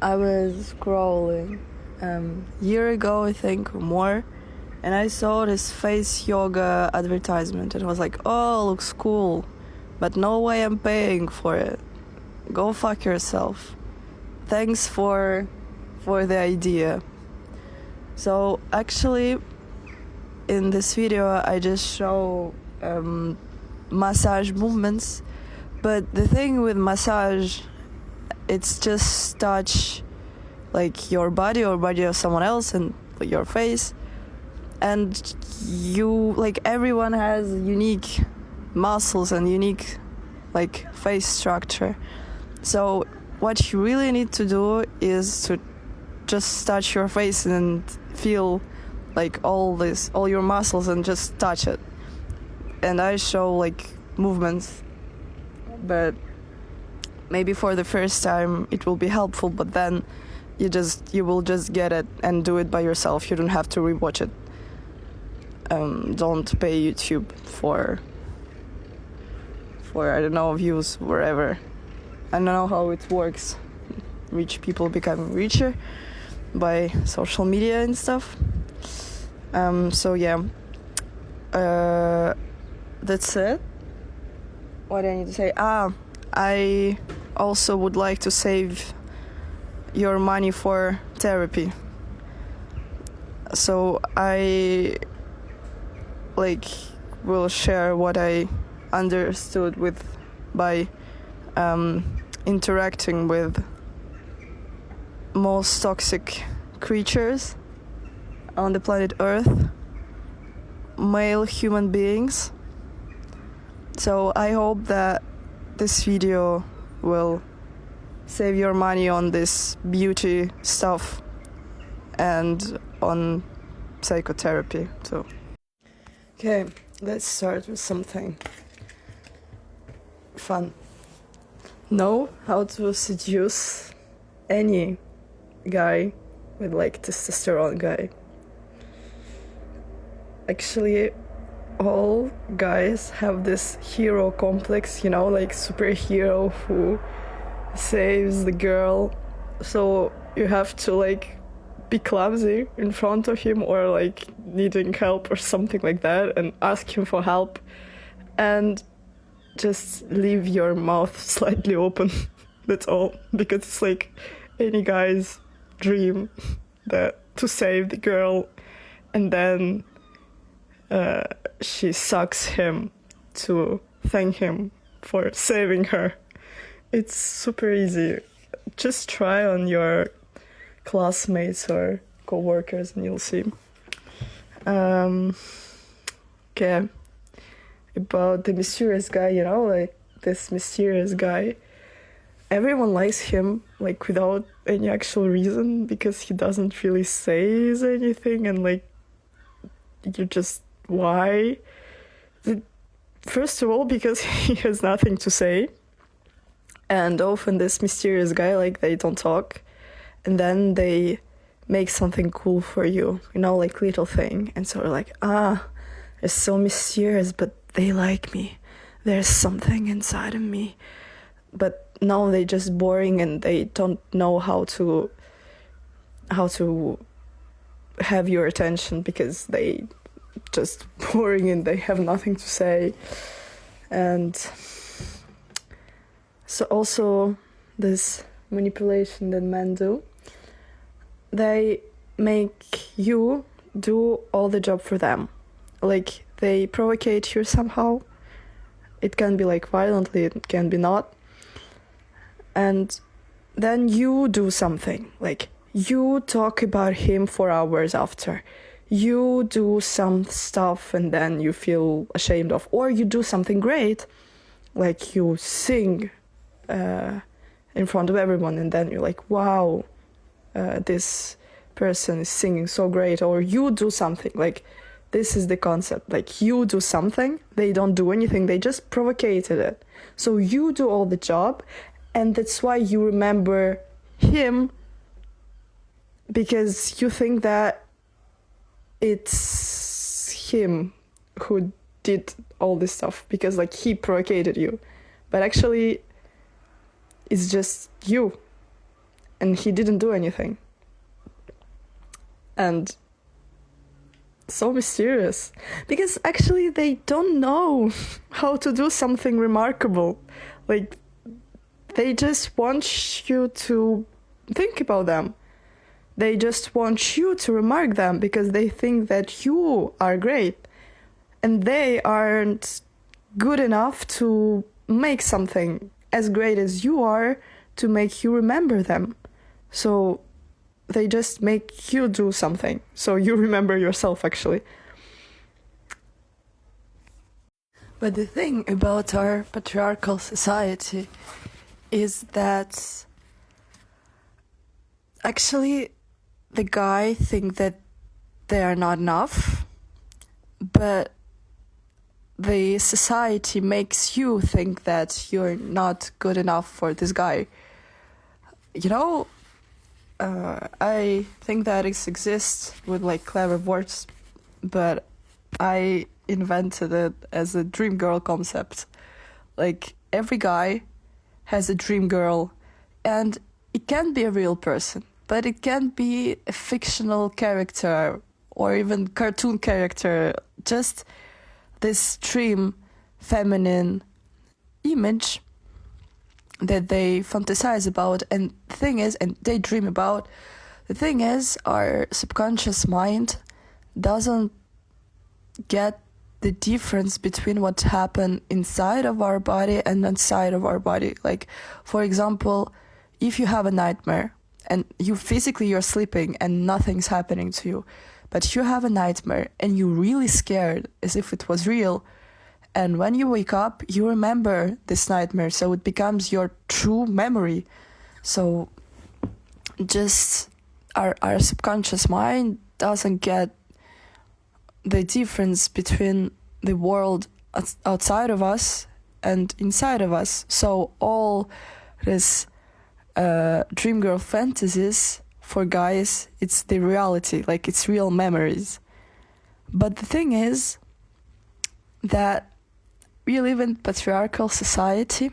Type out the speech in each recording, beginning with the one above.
I was scrolling year ago, I think, or more, and I saw this face yoga advertisement, and I was like, oh, looks cool, but no way I'm paying for it. Go fuck yourself. Thanks for the idea. So actually, in this video, I just show massage movements, but the thing with massage, it's just touch like your body or body of someone else and your face, and you, like, everyone has unique muscles and unique like face structure. So what you really need to do is to just touch your face and feel like all your muscles and just touch it. And I show like movements, but maybe for the first time it will be helpful, but then you will just get it and do it by yourself. You don't have to rewatch it. Don't pay YouTube for I don't know, views wherever. I don't know how it works. Rich people becoming richer by social media and stuff. So yeah, that's it. What do I need to say? I also would like to save your money for therapy. So I will share what I understood by interacting with most toxic creatures on the planet Earth, male human beings. So I hope that this video will save your money on this beauty stuff and on psychotherapy too. Okay, let's start with something fun. Know how to seduce any guy with like testosterone guy. Actually, all guys have this hero complex, you know, like superhero who saves the girl. So you have to like be clumsy in front of him, or like needing help or something like that, and ask him for help, and just leave your mouth slightly open. That's all, because it's like any guy's dream that to save the girl, and then she sucks him to thank him for saving her. It's super easy. Just try on your classmates or co-workers and you'll see. Okay, about the mysterious guy, you know, like this mysterious guy, everyone likes him like without any actual reason, because he doesn't really say anything, and like you just, why? First of all, because he has nothing to say, and often this mysterious guy, like, they don't talk, and then they make something cool for you, you know, like little thing, and so you're like, they're so mysterious, but they like me, there's something inside of me. But no, they're just boring, and they don't know how to have your attention, because they just boring and they have nothing to say. And so also this manipulation that men do, they make you do all the job for them. Like, they provocate you somehow. It can be like violently, it can be not. And then you do something, like you talk about him for hours after. You do some stuff and then you feel ashamed of, or you do something great, like you sing in front of everyone, and then you're like, wow, this person is singing so great. Or you do something, like, this is the concept, like you do something, they don't do anything, they just provocated it. So you do all the job, and that's why you remember him, because you think that it's him who did all this stuff, because like he provocated you. But actually it's just you, and he didn't do anything. And so mysterious, because actually they don't know how to do something remarkable. Like, they just want you to think about them. They just want you to remark them because they think that you are great and they aren't good enough to make something as great as you are to make you remember them. So they just make you do something so you remember yourself, actually. But the thing about our patriarchal society is that actually the guy think that they are not enough, but the society makes you think that you're not good enough for this guy. You know, I think that it exists with like clever words, but I invented it as a dream girl concept. Like, every guy has a dream girl, and it can be a real person, but it can be a fictional character or even cartoon character, just this dream feminine image that they fantasize about and they dream about. The thing is, our subconscious mind doesn't get the difference between what happened inside of our body and outside of our body. Like, for example, if you have a nightmare and you're sleeping and nothing's happening to you, but you have a nightmare and you're really scared as if it was real, and when you wake up you remember this nightmare, so it becomes your true memory. So just our subconscious mind doesn't get the difference between the world outside of us and inside of us. So all this dream girl fantasies for guys, it's the reality, like it's real memories. But the thing is that we live in patriarchal society,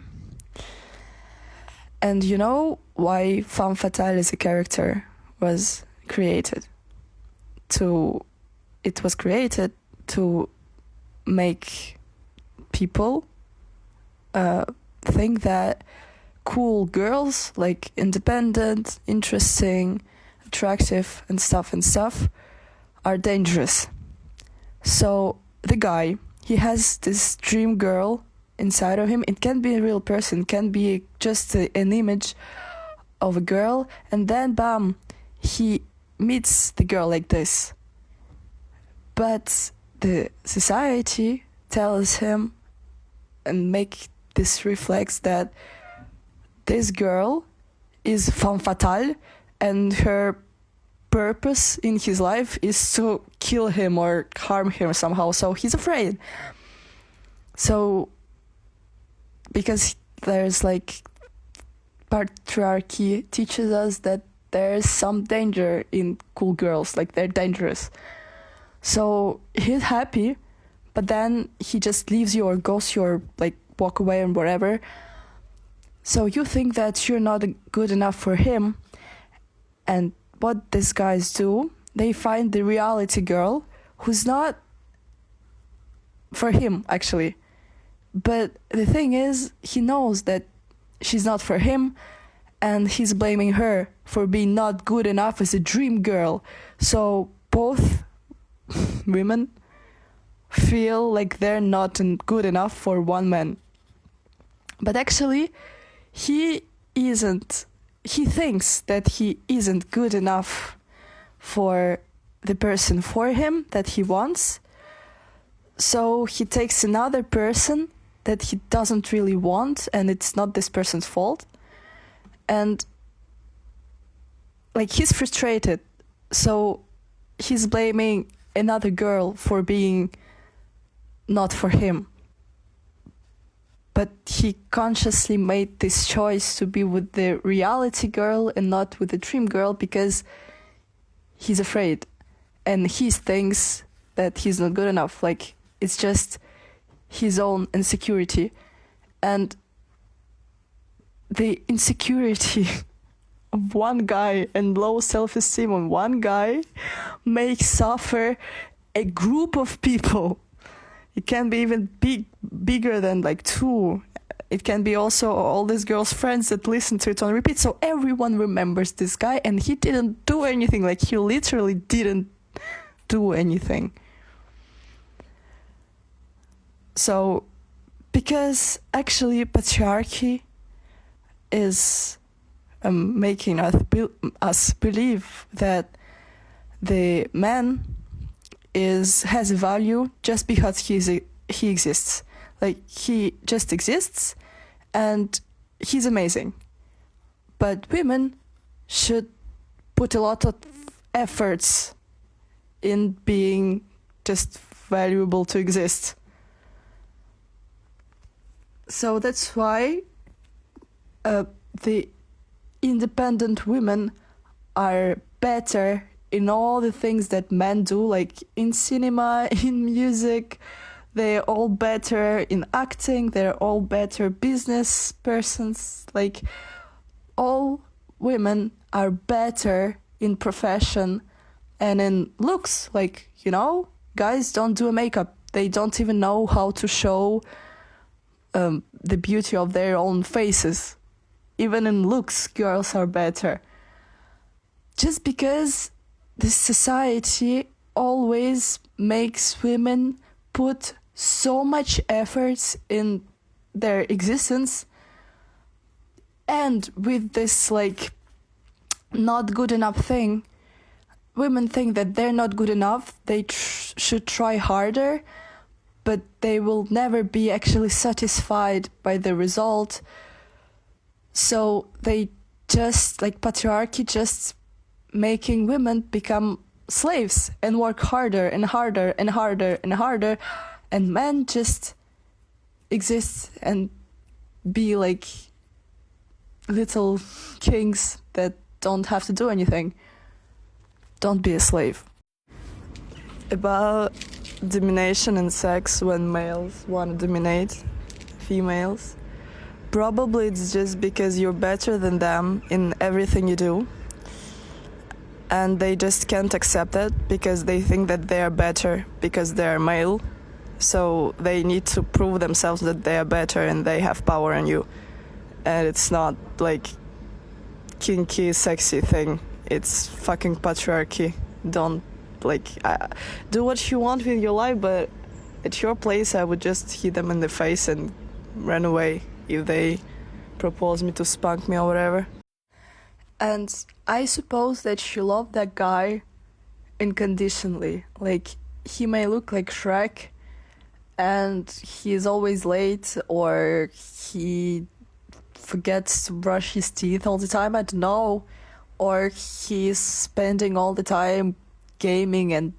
and you know why femme fatale as a character was created? It was created to make people think that cool girls, like independent, interesting, attractive and stuff, are dangerous. So the guy, he has this dream girl inside of him. It can be a real person, can be just an image of a girl, and then bam, he meets the girl like this. But the society tells him and make this reflex that this girl is femme fatale and her purpose in his life is to kill him or harm him somehow, so he's afraid. So because there's like patriarchy teaches us that there's some danger in cool girls, like they're dangerous. So he's happy, but then he just leaves you or ghosts you or like walk away and whatever. So you think that you're not good enough for him, and what these guys do, they find the reality girl who's not for him actually. But the thing is, he knows that she's not for him, and he's blaming her for being not good enough as a dream girl. So both women feel like they're not good enough for one man. But actually, he isn't. He thinks that he isn't good enough for the person for him that he wants. So he takes another person that he doesn't really want, and it's not this person's fault. And like, he's frustrated, so he's blaming another girl for being not for him. But he consciously made this choice to be with the reality girl and not with the dream girl because he's afraid and he thinks that he's not good enough. Like, it's just his own insecurity. And the insecurity of one guy and low self-esteem on one guy makes suffer a group of people. It can be even bigger than like two. It can be also all these girls' friends that listen to it on repeat. So everyone remembers this guy, and he didn't do anything. Like, he literally didn't do anything. So, because actually patriarchy is making us believe that the man has a value just because he exists. Like, he just exists and he's amazing. But women should put a lot of efforts in being just valuable to exist. So that's why the independent women are better in all the things that men do, like in cinema, in music. They're all better in acting, they're all better business persons. Like, all women are better in profession and in looks. Like, guys don't do makeup. They don't even know how to show the beauty of their own faces. Even in looks, girls are better. Just because this society always makes women put so much efforts in their existence, and with this like not good enough thing, women think that they're not good enough. They should try harder, but they will never be actually satisfied by the result. So they just, like, patriarchy just making women become slaves and work harder and harder and harder and harder, and men just exist and be like little kings that don't have to do anything. Don't be a slave. About domination and sex, when males want to dominate females, probably it's just because you're better than them in everything you do, and they just can't accept it because they think that they are better because they are male. So they need to prove themselves that they are better and they have power on you. And it's not like kinky, sexy thing. It's fucking patriarchy. Don't do what you want with your life, but at your place I would just hit them in the face and run away if they propose me to spank me or whatever. And I suppose that she loved that guy unconditionally. Like, he may look like Shrek and he is always late, or he forgets to brush his teeth all the time, I don't know, or he's spending all the time gaming and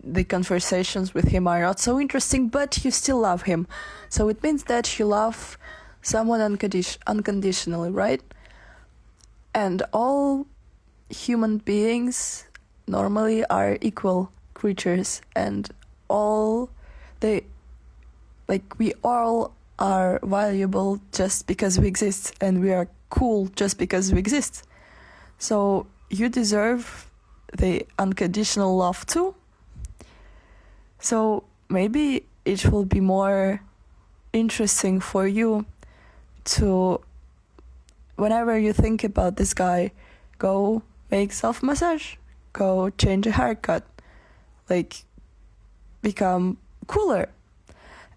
the conversations with him are not so interesting, but you still love him. So it means that you love someone unconditionally, right? And all human beings normally are equal creatures, and we all are valuable just because we exist, and we are cool just because we exist. So you deserve the unconditional love too. So maybe it will be more interesting for you to, whenever you think about this guy, go make self-massage, go change a haircut, like, become cooler.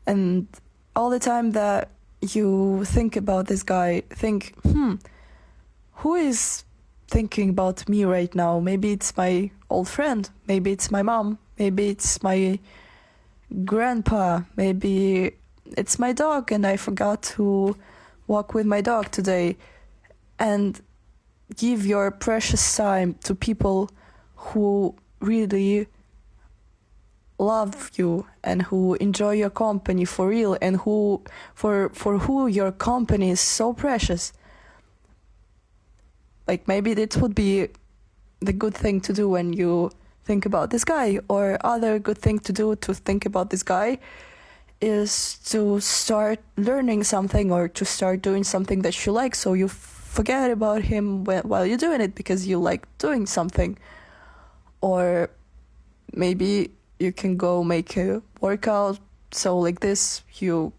And all the time that you think about this guy, think, who is thinking about me right now? Maybe it's my old friend, maybe it's my mom, maybe it's my grandpa, maybe it's my dog and I forgot to walk with my dog today. And give your precious time to people who really love you and who enjoy your company for real, and who for who your company is so precious. Like, maybe that would be the good thing to do when you think about this guy. Or other good thing to do to think about this guy is to start learning something or to start doing something that you like, so you forget about him while you're doing it because you like doing something. Or maybe you can go make a workout, so like this you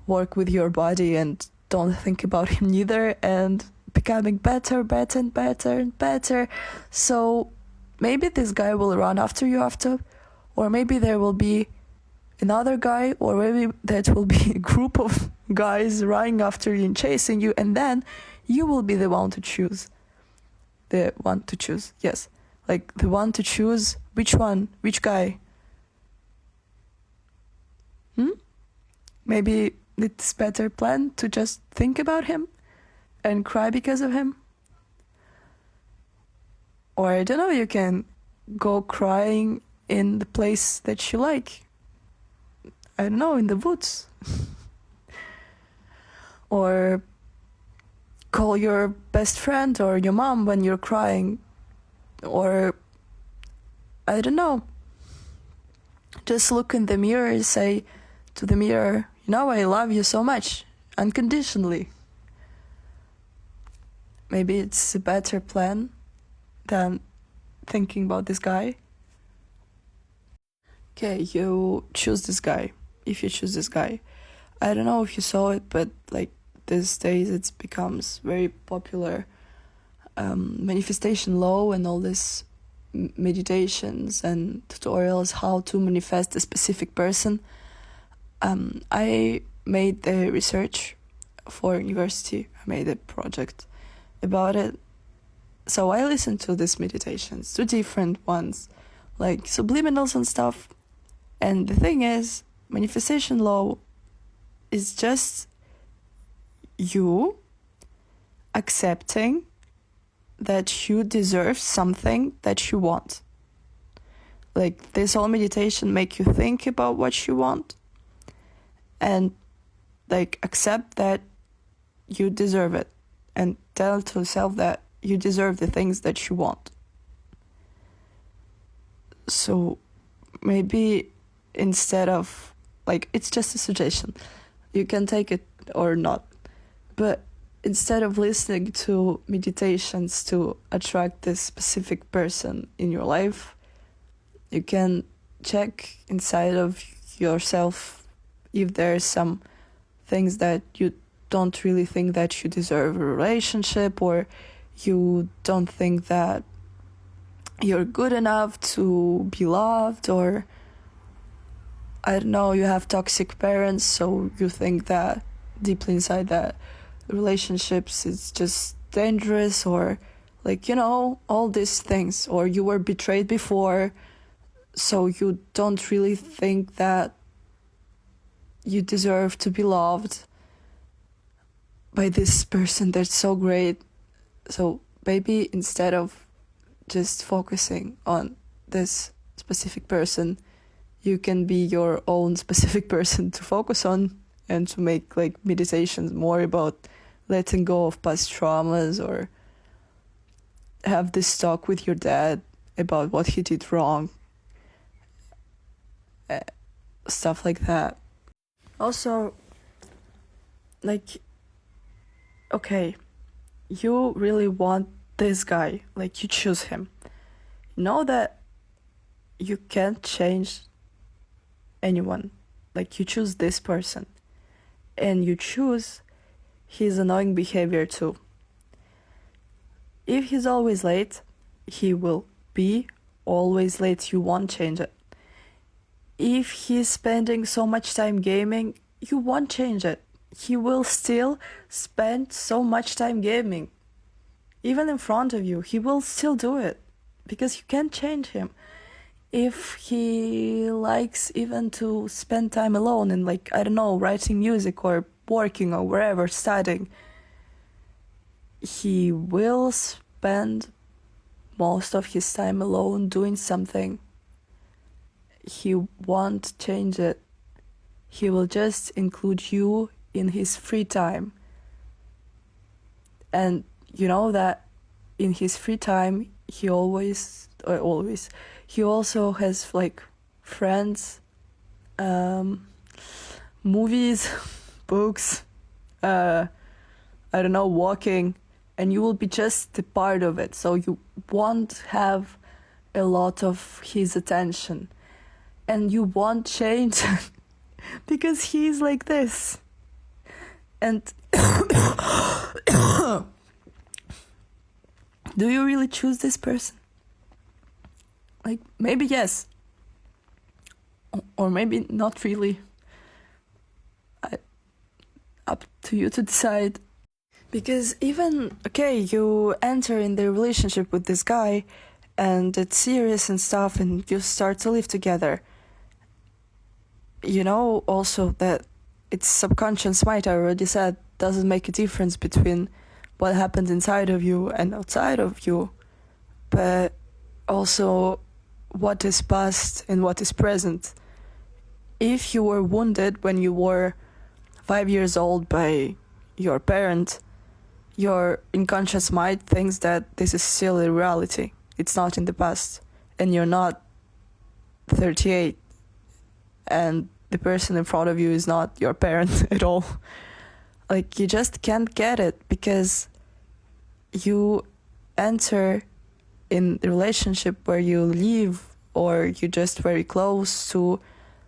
work with your body and don't think about him neither, and becoming better and better. So maybe this guy will run after you after, or maybe there will be another guy, or maybe that will be a group of guys running after you and chasing you, and then you will be the one to choose. Yes. Like the one to choose which guy. Maybe it's better plan to just think about him and cry because of him. Or I don't know, you can go crying in the place that you like. I don't know, in the woods. Or call your best friend or your mom when you're crying. Or I don't know, just look in the mirror and say to the mirror, I love you so much, unconditionally. Maybe it's a better plan than thinking about this guy. Okay, you choose this guy. If you choose this guy, I don't know if you saw it, but like these days it becomes very popular. Manifestation law and all this meditations and tutorials how to manifest a specific person. I made the research for university. I made a project about it. So I listened to these meditations, to different ones, like subliminals and stuff. And the thing is, manifestation law is just you accepting that you deserve something that you want. Like this whole meditation make you think about what you want and like accept that you deserve it and tell to yourself that you deserve the things that you want. So maybe instead of like, it's just a suggestion, you can take it or not, but instead of listening to meditations to attract this specific person in your life, you can check inside of yourself if there's some things that you don't really think that you deserve a relationship, or you don't think that you're good enough to be loved, or I don't know, you have toxic parents, so you think that deeply inside that relationships is just dangerous, or like, all these things, or you were betrayed before, so you don't really think that you deserve to be loved by this person that's so great. So maybe instead of just focusing on this specific person, you can be your own specific person to focus on, and to make like meditations more about letting go of past traumas, or have this talk with your dad about what he did wrong, stuff like that. Also, like, okay, you really want this guy, like you choose him. You know that you can't change anyone. Like you choose this person, and you choose his annoying behavior too. If he's always late, he will be always late. You won't change it. If he's spending so much time gaming, you won't change it. He will still spend so much time gaming. Even in front of you, he will still do it, because you can't change him. If he likes even to spend time alone and like, I don't know, writing music or working or wherever, studying, he will spend most of his time alone doing something. He won't change it. He will just include you in his free time. And you know that in his free time, he he also has like friends, movies, books, I don't know, walking, and you will be just a part of it. So you won't have a lot of his attention, and you won't change because he's like this. And do you really choose this person? Like, maybe yes, or maybe not really. Up to you to decide. Because even, okay, you enter in the relationship with this guy, and it's serious and stuff, and you start to live together. You know also that it's subconscious mind, I already said, doesn't make a difference between what happens inside of you and outside of you, but also what is past and what is present. If you were wounded when you were 5 years old by your parent, your unconscious mind thinks that this is still a reality. It's not in the past. And you're not 38. And the person in front of you is not your parent at all. Like, you just can't get it because you enter in the relationship where you live, or you're just very close to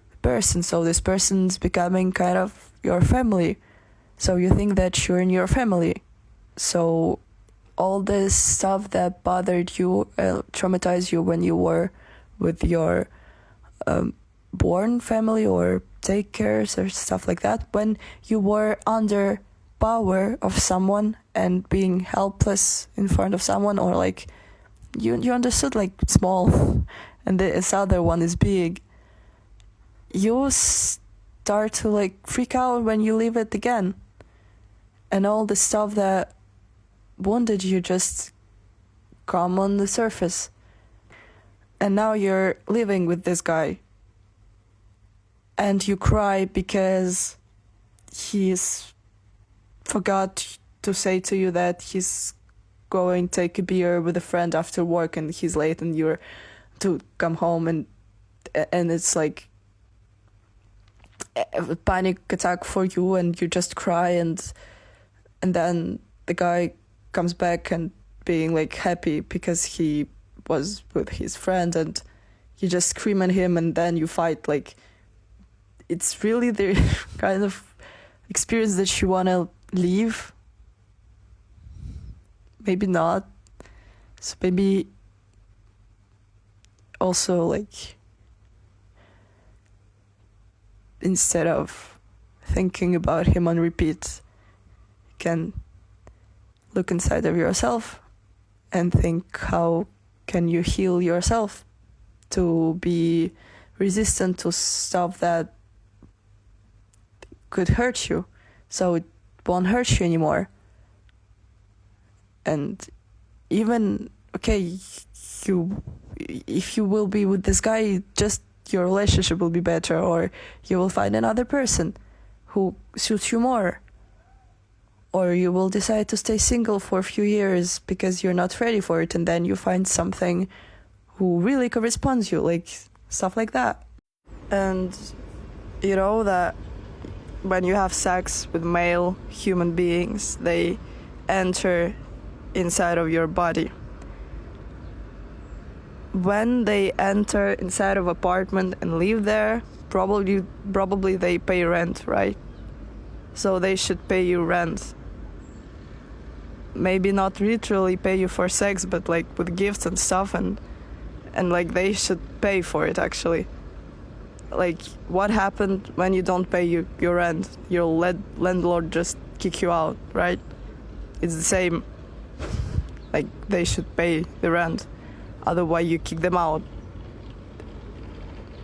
the person. So this person's becoming kind of your family. So you think that you're in your family. So all this stuff that bothered you, traumatized you when you were with your born family or take cares or stuff like that, when you were under power of someone and being helpless in front of someone, or like you understood like small and this other one is big, you start to like freak out when you leave it again, and all the stuff that wounded you just come on the surface. And now you're living with this guy and you cry because he's forgot to say to you that he's going to take a beer with a friend after work and he's late and you're to come home, and it's like a panic attack for you, and you just cry, and then the guy comes back and being like happy because he was with his friend, and you just scream at him, and then you fight. Like, it's really the kind of experience that you want to leave. Maybe not. So maybe also, like, instead of thinking about him on repeat, you can look inside of yourself and think, how can you heal yourself to be resistant to stuff that could hurt you, so it won't hurt you anymore. And even, okay, if you will be with this guy, just your relationship will be better, or you will find another person who suits you more, or you will decide to stay single for a few years because you're not ready for it, and then you find something who really corresponds you, like stuff like that. And you know that when you have sex with male human beings, they enter inside of your body. When they enter inside of apartment and live there, probably they pay rent, right? So they should pay you rent. Maybe not literally pay you for sex, but like with gifts and stuff, and like they should pay for it actually. Like, what happened when you don't pay your rent? Your landlord just kick you out, right? It's the same. Like, they should pay the rent, otherwise you kick them out.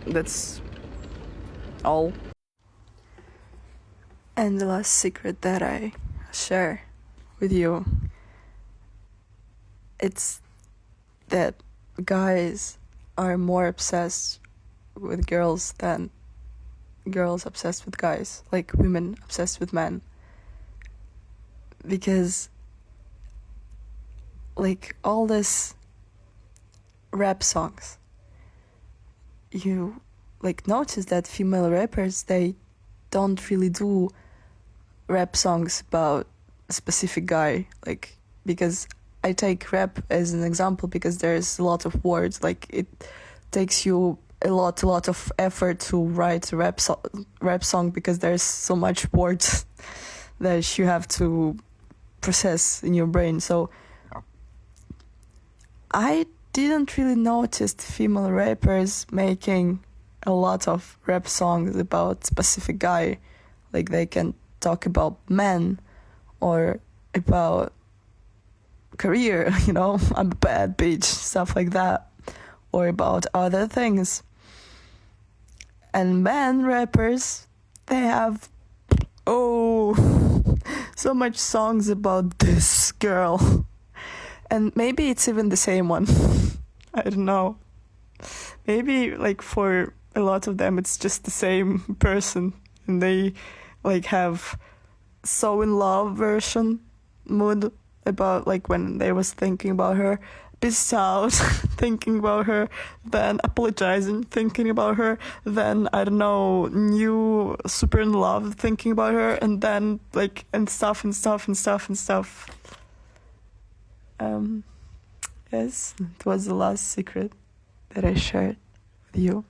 That's all. And the last secret that I share with you, it's that guys are more obsessed with girls than girls obsessed with guys, like women obsessed with men. Because like all this rap songs, you like notice that female rappers, they don't really do rap songs about a specific guy, like, because I take rap as an example because there's a lot of words, like it takes you a lot of effort to write a rap song because there's so much words that you have to process in your brain. So I didn't really notice female rappers making a lot of rap songs about specific guy. Like they can talk about men or about career, you know, I'm a bad bitch, stuff like that, or about other things. And men rappers, they have so much songs about this girl. And maybe it's even the same one. I don't know. Maybe like for a lot of them it's just the same person and they like have so in love version mood about like when they was thinking about her, pissed out thinking about her, then apologizing thinking about her, then I don't know, new super in love thinking about her, and then like and stuff. Yes, it was the last secret that I shared with you.